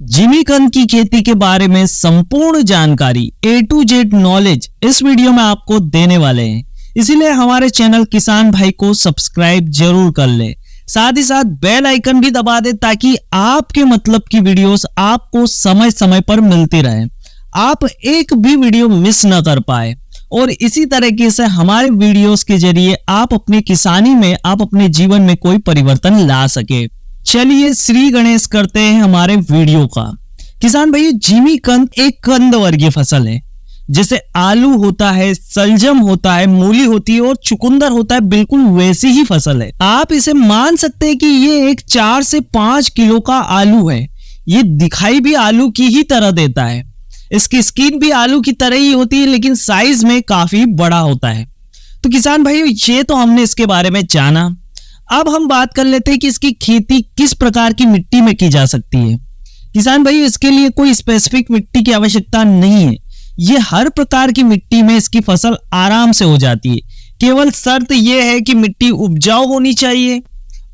जिमीकंद की खेती के बारे में संपूर्ण जानकारी A to Z नॉलेज इस वीडियो में आपको देने वाले हैं। इसीलिए हमारे चैनल किसान भाई को सब्सक्राइब जरूर कर ले, साथ ही साथ बेल आइकन भी दबा दे ताकि आपके मतलब की वीडियोस आपको समय समय पर मिलती रहे, आप एक भी वीडियो मिस न कर पाए। और इसी तरीके से हमारे वीडियोस के जरिए आप अपनी किसानी में, आप अपने जीवन में कोई परिवर्तन ला सके। चलिए श्री गणेश करते हैं हमारे वीडियो का। किसान भाई, जिमीकंद एक कंद वर्गीय फसल है। जैसे आलू होता है, सलजम होता है, मूली होती है और चुकंदर होता है, बिल्कुल वैसी ही फसल है। आप इसे मान सकते हैं कि ये एक 4 से 5 किलो का आलू है। ये दिखाई भी आलू की ही तरह देता है, इसकी स्किन भी आलू की तरह ही होती है, लेकिन साइज में काफी बड़ा होता है। तो किसान भाई, ये तो हमने इसके बारे में जाना। अब हम बात कर लेते हैं कि इसकी खेती किस प्रकार की मिट्टी में की जा सकती है। किसान भाई, इसके लिए कोई स्पेसिफिक मिट्टी की आवश्यकता नहीं है। ये हर प्रकार की मिट्टी में इसकी फसल आराम से हो जाती है। केवल शर्त यह है कि मिट्टी उपजाऊ होनी चाहिए,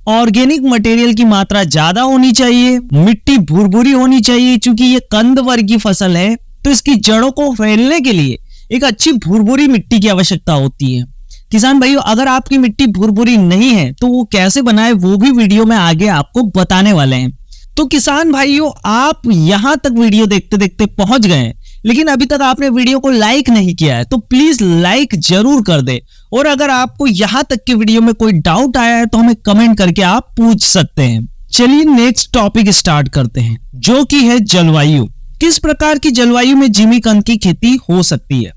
ऑर्गेनिक मटेरियल की मात्रा ज्यादा होनी चाहिए, मिट्टी भुरभुरी होनी चाहिए। चूंकि ये कंद वर्गीय फसल है तो इसकी जड़ों को फैलने के लिए एक अच्छी भुरभुरी मिट्टी की आवश्यकता होती है। किसान भाइयों, अगर आपकी मिट्टी भुरभुरी नहीं है तो वो कैसे बनाए, वो भी वीडियो में आगे आपको बताने वाले हैं। तो किसान भाइयों, आप यहां तक वीडियो देखते देखते पहुंच गए हैं, लेकिन अभी तक आपने वीडियो को लाइक नहीं किया है तो प्लीज लाइक जरूर कर दे। और अगर आपको यहां तक की वीडियो में कोई डाउट आया है तो हमें कमेंट करके आप पूछ सकते हैं। चलिए नेक्स्ट टॉपिक स्टार्ट करते हैं, जो कि है जलवायु। किस प्रकार की जलवायु में जिमीकंद की खेती हो सकती है।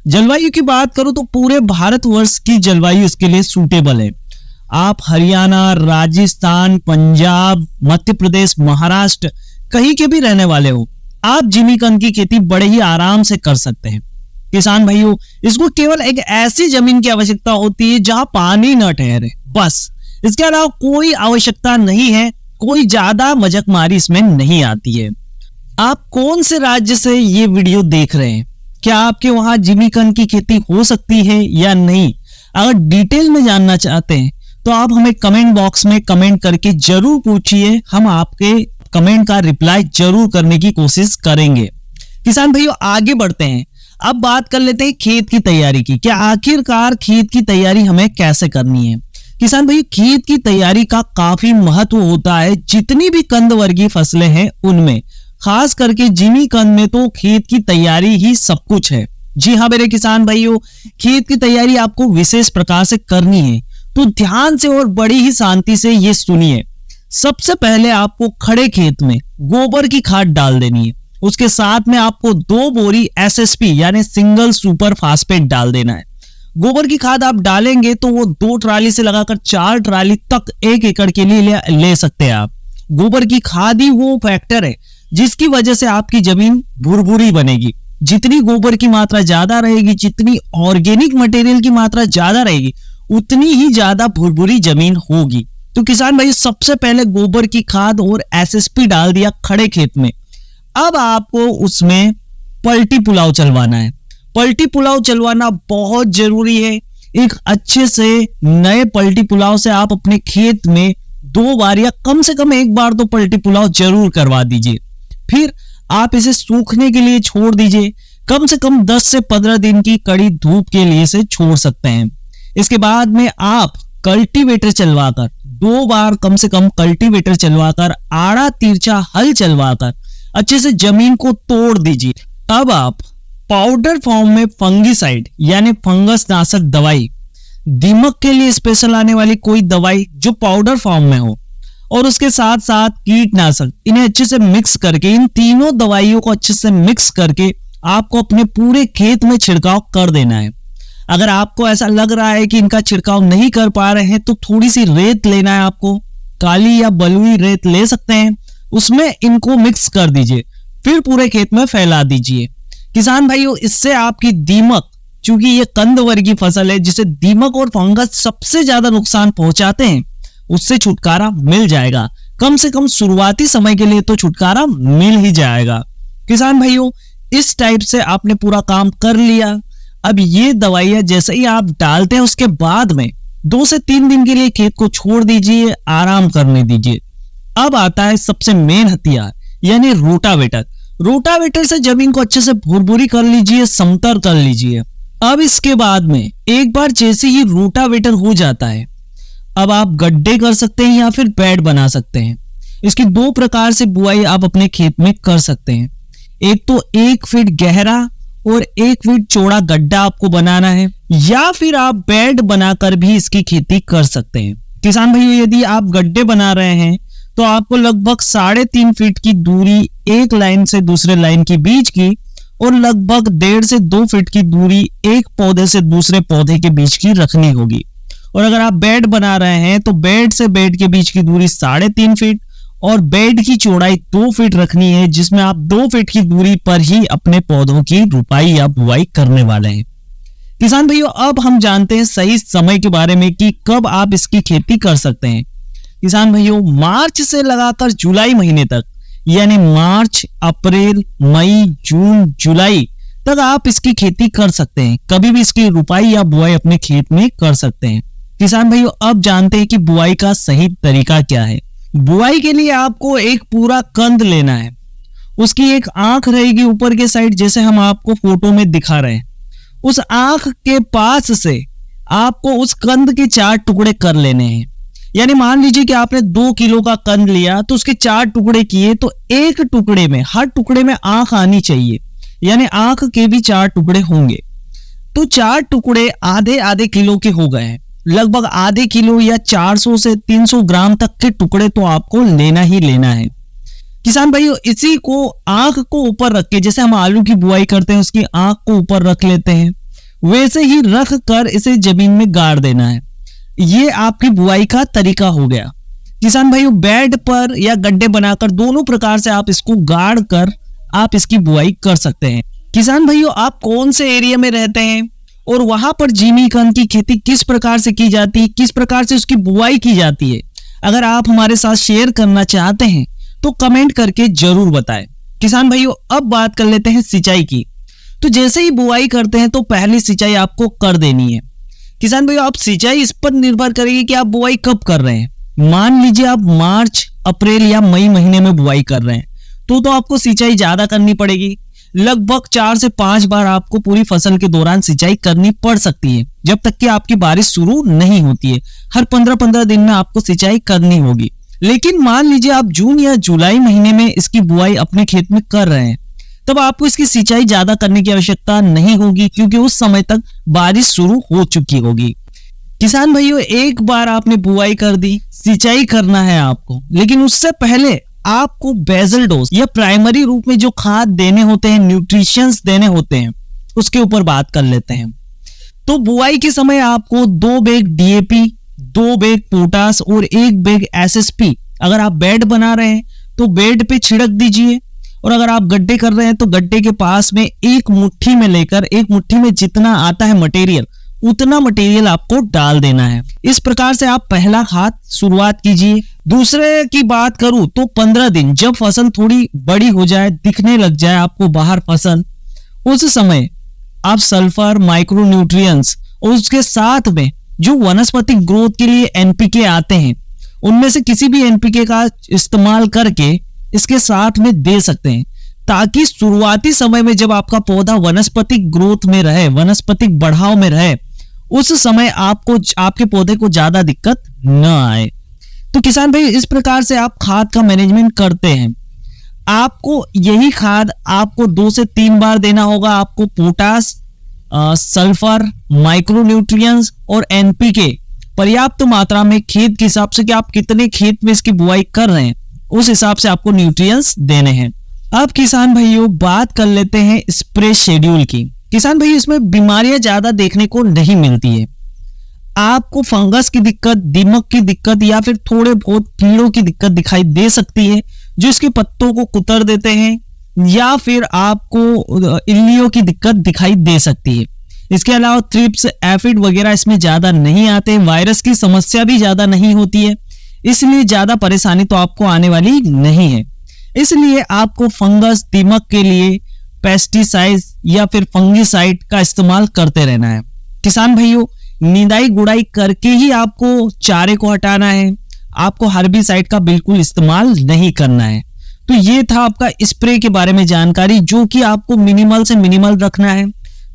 जलवायु की बात करूं तो पूरे भारतवर्ष की जलवायु इसके लिए सूटेबल है। आप हरियाणा, राजस्थान, पंजाब, मध्य प्रदेश, महाराष्ट्र कहीं के भी रहने वाले हो, आप जिमीकंद की खेती बड़े ही आराम से कर सकते हैं। किसान भाइयों, इसको केवल एक ऐसी जमीन की आवश्यकता होती है जहां पानी न ठहरे, बस। इसके अलावा कोई आवश्यकता नहीं है, कोई ज्यादा मजकमारी इसमें नहीं आती है। आप कौन से राज्य से ये वीडियो देख रहे हैं, क्या आपके वहां जिमीकंद की खेती हो सकती है या नहीं? अगर डिटेल में जानना चाहते हैं तो आप हमें कमेंट बॉक्स में कमेंट करके जरूर पूछिए, हम आपके कमेंट का रिप्लाई जरूर करने की कोशिश करेंगे। किसान भाइयों, आगे बढ़ते हैं। अब बात कर लेते हैं खेत की तैयारी की। क्या आखिरकार खेत की तैयारी हमें कैसे करनी है? किसान भाइयों, खेत की तैयारी का काफी महत्व होता है। जितनी भी कंद वर्गीय फसलें हैं उनमें, खास करके जिमीकंद में तो खेत की तैयारी ही सब कुछ है। जी हाँ मेरे किसान भाइयों, खेत की तैयारी आपको विशेष प्रकार से करनी है, तो ध्यान से और बड़ी ही शांति से ये सुनिए। सबसे पहले आपको खड़े खेत में गोबर की खाद डाल देनी है। उसके साथ में आपको 2 बोरी SSP यानी सिंगल सुपर फास्फेट डाल देना है। गोबर की खाद आप डालेंगे तो वो 2 ट्राली से लगाकर 4 ट्राली तक 1 एकड़ के लिए ले सकते हैं आप। गोबर की खाद ही वो फैक्टर है जिसकी वजह से आपकी जमीन भुरभुरी बनेगी। जितनी गोबर की मात्रा ज्यादा रहेगी, जितनी ऑर्गेनिक मटेरियल की मात्रा ज्यादा रहेगी, उतनी ही ज्यादा भुरभुरी जमीन होगी। तो किसान भाई, सबसे पहले गोबर की खाद और SSP डाल दिया खड़े खेत में। अब आपको उसमें पलटी पुलाव चलवाना है। पलटी पुलाव चलवाना बहुत जरूरी है। एक अच्छे से नए पलटी पुलाव से आप अपने खेत में 2 बार या कम से कम 1 बार तो पलटी पुलाव जरूर करवा दीजिए। फिर आप इसे सूखने के लिए छोड़ दीजिए। कम से कम 10 से 15 दिन की कड़ी धूप के लिए इसे छोड़ सकते हैं। इसके बाद में आप कल्टीवेटर चलवाकर 2 बार कम से कम कल्टीवेटर चलवाकर, आड़ा तिरछा हल चलवाकर अच्छे से जमीन को तोड़ दीजिए। अब आप पाउडर फॉर्म में फंगीसाइड यानी फंगस नाशक दवाई, दीमक के लिए स्पेशल आने वाली कोई दवाई जो पाउडर फॉर्म में हो, और उसके साथ साथ कीटनाशक, इन्हें अच्छे से मिक्स करके, इन तीनों दवाइयों को अच्छे से मिक्स करके आपको अपने पूरे खेत में छिड़काव कर देना है। अगर आपको ऐसा लग रहा है कि इनका छिड़काव नहीं कर पा रहे हैं तो थोड़ी सी रेत लेना है आपको, काली या बलुई रेत ले सकते हैं, उसमें इनको मिक्स कर दीजिए, फिर पूरे खेत में फैला दीजिए। किसान भाइयों, इससे आपकी दीमक, चूंकि ये कंद वर्गीय फसल है जिसे दीमक और फंगस सबसे ज्यादा नुकसान पहुंचाते हैं, उससे छुटकारा मिल जाएगा। कम से कम शुरुआती समय के लिए तो छुटकारा मिल ही जाएगा। किसान भाइयों, इस टाइप से आपने पूरा काम कर लिया। अब ये दवाइयां जैसे ही आप डालते हैं उसके बाद में 2 से 3 दिन के लिए खेत को छोड़ दीजिए, आराम करने दीजिए। अब आता है सबसे मेन हथियार, यानी रोटावेटर। रोटावेटर से जमीन को अच्छे से भुरभुरी कर लीजिए, समतल कर लीजिए। अब इसके बाद में एक बार जैसे ही रोटावेटर हो जाता है, अब आप गड्ढे कर सकते हैं या फिर बेड बना सकते हैं। इसकी दो प्रकार से बुआई आप अपने खेत में कर सकते हैं। एक तो 1 फीट गहरा और 1 फीट चौड़ा गड्ढा आपको बनाना है, या फिर आप बेड बनाकर भी इसकी खेती कर सकते हैं। किसान भाइयों, यदि आप गड्ढे बना रहे हैं तो आपको लगभग 3.5 फीट की दूरी एक लाइन से दूसरे लाइन के बीच की और लगभग 1.5 से 2 फीट की दूरी एक पौधे से दूसरे पौधे के बीच की रखनी होगी। और अगर आप बेड बना रहे हैं तो बेड से बेड के बीच की दूरी 3.5 फीट और बेड की चौड़ाई 2 फीट रखनी है, जिसमें आप 2 फीट की दूरी पर ही अपने पौधों की रुपाई या बुआई करने वाले हैं। किसान भाइयों, अब हम जानते हैं सही समय के बारे में कि कब आप इसकी खेती कर सकते हैं। किसान भाइयों, मार्च से लगाकर जुलाई महीने तक, यानी मार्च, अप्रैल, मई, जून, जुलाई तक आप इसकी खेती कर सकते हैं। कभी भी इसकी रुपाई या बुआई अपने खेत में कर सकते हैं। किसान भाइयों, अब जानते हैं कि बुआई का सही तरीका क्या है। बुआई के लिए आपको एक पूरा कंद लेना है। उसकी एक आंख रहेगी ऊपर के साइड, जैसे हम आपको फोटो में दिखा रहे हैं। उस आंख के पास से आपको उस कंद के 4 टुकड़े कर लेने हैं। यानी मान लीजिए कि आपने 2 किलो का कंद लिया तो उसके 4 टुकड़े किए, तो एक टुकड़े में, हर टुकड़े में आंख आनी चाहिए, यानी आंख के भी 4 टुकड़े होंगे। तो 4 टुकड़े आधे आधे किलो के हो गए हैं। लगभग आधे किलो या 400 से 300 ग्राम तक के टुकड़े तो आपको लेना ही लेना है। किसान भाइयों, इसी को आंख को ऊपर रख के, जैसे हम आलू की बुआई करते हैं उसकी आंख को ऊपर रख लेते हैं, वैसे ही रख कर इसे जमीन में गाड़ देना है। ये आपकी बुआई का तरीका हो गया। किसान भाइयों, बेड पर या गड्ढे बनाकर दोनों प्रकार से आप इसको गाड़ कर आप इसकी बुआई कर सकते हैं। किसान भाइयों, आप कौन से एरिया में रहते हैं और वहां पर जिमी कंद की खेती किस प्रकार से की जाती है, किस प्रकार से उसकी बुआई की जाती है, अगर आप हमारे साथ शेयर करना चाहते हैं तो कमेंट करके जरूर बताएं। किसान भाइयों, अब बात कर लेते हैं सिंचाई की। तो जैसे ही बुआई करते हैं तो पहली सिंचाई आपको कर देनी है। किसान भाइयों, आप सिंचाई इस पर निर्भर करेगी कि आप बुआई कब कर रहे हैं। मान लीजिए आप मार्च, अप्रैल या मई महीने में बुआई कर रहे हैं तो आपको सिंचाई ज्यादा करनी पड़ेगी। लगभग 4 से 5 बार आपको पूरी फसल के दौरान सिंचाई करनी पड़ सकती है, जब तक कि आपकी बारिश शुरू नहीं होती है। हर 15-15 दिन में आपको सिंचाई करनी होगी। लेकिन मान लीजिए आप जून या जुलाई महीने में इसकी बुआई अपने खेत में कर रहे हैं, तब आपको इसकी सिंचाई ज्यादा करने की आवश्यकता नहीं होगी, क्योंकि उस समय तक बारिश शुरू हो चुकी होगी। किसान भाइयों, एक बार आपने बुआई कर दी, सिंचाई करना है आपको, लेकिन उससे पहले आपको बेसल डोज या प्राइमरी रूप में जो खाद देने होते हैं, न्यूट्रिशंस देने होते हैं, उसके ऊपर बात कर लेते हैं। तो बुआई के समय आपको 2 बैग डीएपी, 2 बैग पोटास और 1 बैग एसएसपी, अगर आप बेड बना रहे हैं तो बेड पे छिड़क दीजिए, और अगर आप गड्ढे कर रहे हैं तो गड्ढे के पास में एक मुट्ठी में लेकर, एक मुट्ठी में जितना आता है मटेरियल, उतना मटेरियल आपको डाल देना है। इस प्रकार से आप पहला खाद शुरुआत कीजिए। दूसरे की बात करूं तो 15 दिन, जब फसल थोड़ी बड़ी हो जाए, दिखने लग जाए आपको बाहर फसल, उस समय आप सल्फर, माइक्रो न्यूट्रिएंट्स और उसके साथ में जो वनस्पतिक ग्रोथ के लिए एनपीके आते हैं, उनमें से किसी भी एनपीके का इस्तेमाल करके इसके साथ में दे सकते हैं, ताकि शुरुआती समय में जब आपका पौधा वनस्पतिक ग्रोथ में रहे, वनस्पतिक बढ़ाव में रहे, उस समय आपको, आपके पौधे को ज्यादा दिक्कत न आए। तो किसान भाई, इस प्रकार से आप खाद का मैनेजमेंट करते हैं। आपको यही खाद आपको 2 से 3 बार देना होगा। आपको पोटास, सल्फर, माइक्रो न्यूट्रिएंट्स और एनपीके पर्याप्त मात्रा में खेत के हिसाब से, कि आप कितने खेत में इसकी बुआई कर रहे हैं, उस हिसाब से आपको न्यूट्रिएंट्स देने हैं। अब किसान भाइयों, बात कर लेते हैं स्प्रे शेड्यूल की। किसान भाई, इसमें बीमारियां ज्यादा देखने को नहीं मिलती है। आपको फंगस की दिक्कत, दीमक की दिक्कत या फिर थोड़े बहुत कीड़ों की दिक्कत दिखाई दे सकती है, जो इसके पत्तों को कुतर देते हैं, या फिर आपको इल्लियों की दिक्कत दिखाई दे सकती है। इसके अलावा थ्रिप्स, एफिड वगैरह इसमें ज्यादा नहीं आते। वायरस की समस्या भी ज्यादा नहीं होती है, इसलिए ज्यादा परेशानी तो आपको आने वाली नहीं है। इसलिए आपको फंगस, दीमक के लिए पेस्टिसाइड या फिर फंगिसाइड का इस्तेमाल करते रहना है। किसान भाइयों, निदाई गुड़ाई करके ही आपको चारे को हटाना है। आपको हर्बिसाइड का बिल्कुल इस्तेमाल नहीं करना है। तो ये था आपका स्प्रे के बारे में जानकारी, जो कि आपको मिनिमल से मिनिमल रखना है।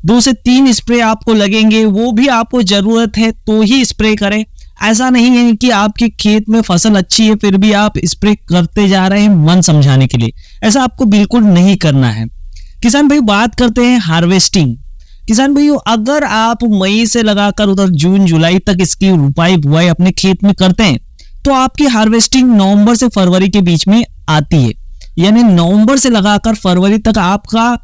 2 से 3 स्प्रे आपको लगेंगे, वो भी आपको जरूरत है तो ही स्प्रे करें। ऐसा नहीं है कि आपके खेत में फसल अच्छी है फिर भी आप स्प्रे करते जा रहे हैं मन समझाने के लिए, ऐसा आपको बिल्कुल नहीं करना है। किसान भाई बात करते हैं हार्वेस्टिंग। किसान भाइयों, अगर आप मई से लगाकर उधर जून जुलाई तक इसकी रुपाई बुआई अपने खेत में करते हैं तो आपकी हार्वेस्टिंग नवंबर से फरवरी के बीच में आती है। यानी नवंबर से लगाकर फरवरी तक आपका